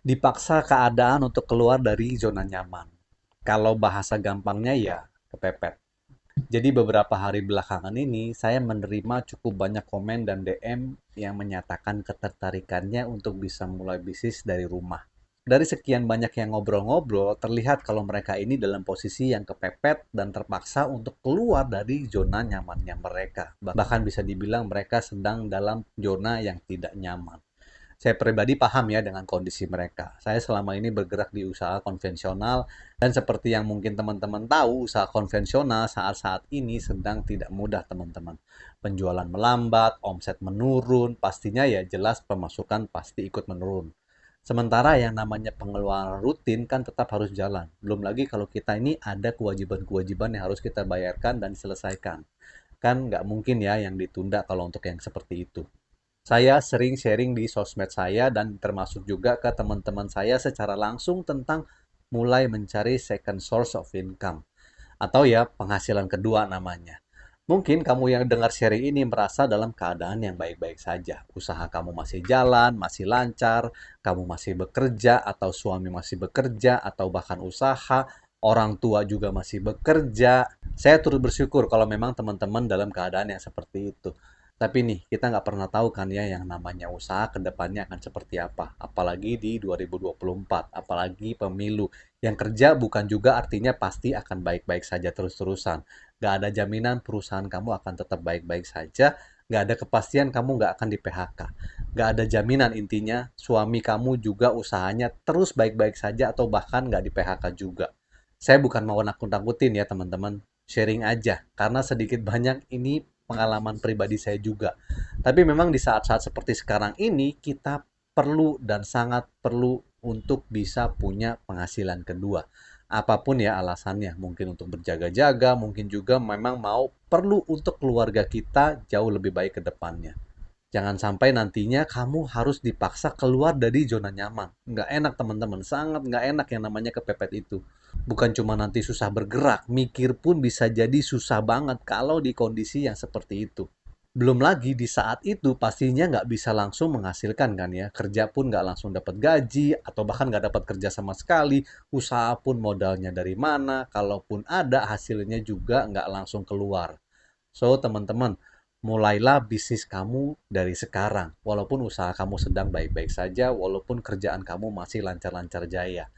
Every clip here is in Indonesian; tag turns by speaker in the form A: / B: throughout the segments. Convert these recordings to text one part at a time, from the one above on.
A: Dipaksa keadaan untuk keluar dari zona nyaman. Kalau bahasa gampangnya ya kepepet. Jadi beberapa hari belakangan ini saya menerima cukup banyak komen dan DM yang menyatakan ketertarikannya untuk bisa mulai bisnis dari rumah. Dari sekian banyak yang ngobrol-ngobrol, terlihat kalau mereka ini dalam posisi yang kepepet dan terpaksa untuk keluar dari zona nyamannya mereka. Bahkan bisa dibilang mereka sedang dalam zona yang tidak nyaman. Saya pribadi paham ya dengan kondisi mereka. Saya selama ini bergerak di usaha konvensional dan seperti yang mungkin teman-teman tahu, usaha konvensional saat-saat ini sedang tidak mudah, teman-teman. Penjualan melambat, omset menurun, pastinya ya jelas pemasukan pasti ikut menurun. Sementara yang namanya pengeluaran rutin kan tetap harus jalan. Belum lagi kalau kita ini ada kewajiban-kewajiban yang harus kita bayarkan dan diselesaikan. Kan nggak mungkin ya yang ditunda kalau untuk yang seperti itu. Saya sering sharing di sosmed saya dan termasuk juga ke teman-teman saya secara langsung tentang mulai mencari second source of income atau ya penghasilan kedua namanya. Mungkin kamu yang dengar sharing ini merasa dalam keadaan yang baik-baik saja. Usaha kamu masih jalan, masih lancar, kamu masih bekerja atau suami masih bekerja atau bahkan usaha, orang tua juga masih bekerja. Saya turut bersyukur kalau memang teman-teman dalam keadaan yang seperti itu. Tapi nih, kita nggak pernah tahu kan ya yang namanya usaha ke depannya akan seperti apa. Apalagi di 2024, apalagi pemilu. Yang kerja bukan juga artinya pasti akan baik-baik saja terus-terusan. Nggak ada jaminan perusahaan kamu akan tetap baik-baik saja. Nggak ada kepastian kamu nggak akan di PHK. Nggak ada jaminan intinya suami kamu juga usahanya terus baik-baik saja atau bahkan nggak di PHK juga. Saya bukan mau nakut-nakutin ya teman-teman, sharing aja. Karena sedikit banyak ini pengalaman pribadi saya juga. Tapi memang di saat-saat seperti sekarang ini kita perlu dan sangat perlu untuk bisa punya penghasilan kedua. Apapun ya alasannya, mungkin untuk berjaga-jaga, mungkin juga memang mau perlu untuk keluarga kita jauh lebih baik ke depannya. Jangan sampai nantinya kamu harus dipaksa keluar dari zona nyaman. Nggak enak teman-teman, sangat nggak enak yang namanya kepepet itu. Bukan cuma nanti susah bergerak, mikir pun bisa jadi susah banget kalau di kondisi yang seperti itu. Belum lagi di saat itu pastinya nggak bisa langsung menghasilkan kan ya. Kerja pun nggak langsung dapat gaji atau bahkan nggak dapat kerja sama sekali. Usaha pun modalnya dari mana, kalaupun ada hasilnya juga nggak langsung keluar. So, teman-teman, mulailah bisnis kamu dari sekarang. Walaupun usaha kamu sedang baik-baik saja, walaupun kerjaan kamu masih lancar-lancar jaya.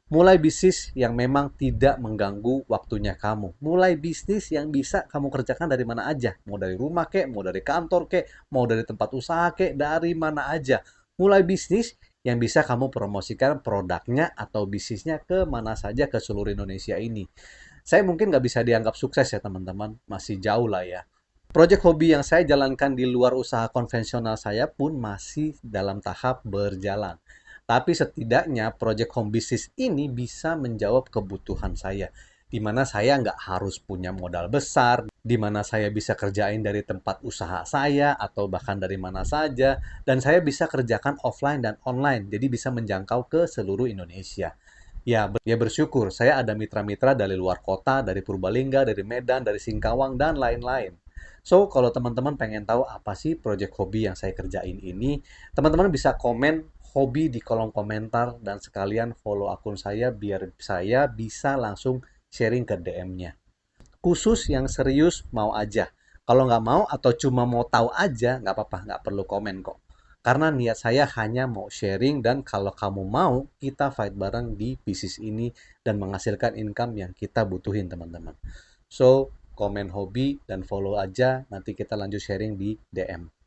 A: Mulai bisnis yang memang tidak mengganggu waktunya kamu. Mulai bisnis yang bisa kamu kerjakan dari mana aja. Mau dari rumah kek, mau dari kantor kek, mau dari tempat usaha kek, dari mana aja. Mulai bisnis yang bisa kamu promosikan produknya atau bisnisnya ke mana saja ke seluruh Indonesia ini. Saya mungkin nggak bisa dianggap sukses ya teman-teman, masih jauh lah ya. Project hobi yang saya jalankan di luar usaha konvensional saya pun masih dalam tahap berjalan. Tapi setidaknya project home business ini bisa menjawab kebutuhan saya. Di mana saya nggak harus punya modal besar, di mana saya bisa kerjain dari tempat usaha saya atau bahkan dari mana saja, dan saya bisa kerjakan offline dan online, jadi bisa menjangkau ke seluruh Indonesia. Ya bersyukur saya ada mitra-mitra dari luar kota, dari Purbalingga, dari Medan, dari Singkawang, dan lain-lain. So, kalau teman-teman pengen tahu apa sih project hobi yang saya kerjain ini, teman-teman bisa komen hobi di kolom komentar dan sekalian follow akun saya biar saya bisa langsung sharing ke DM-nya. Khusus yang serius mau aja. Kalau nggak mau atau cuma mau tahu aja, nggak apa-apa, nggak perlu komen kok. Karena niat saya hanya mau sharing dan kalau kamu mau, kita fight bareng di bisnis ini dan menghasilkan income yang kita butuhin teman-teman. So, komen hobi dan follow aja, nanti kita lanjut sharing di DM.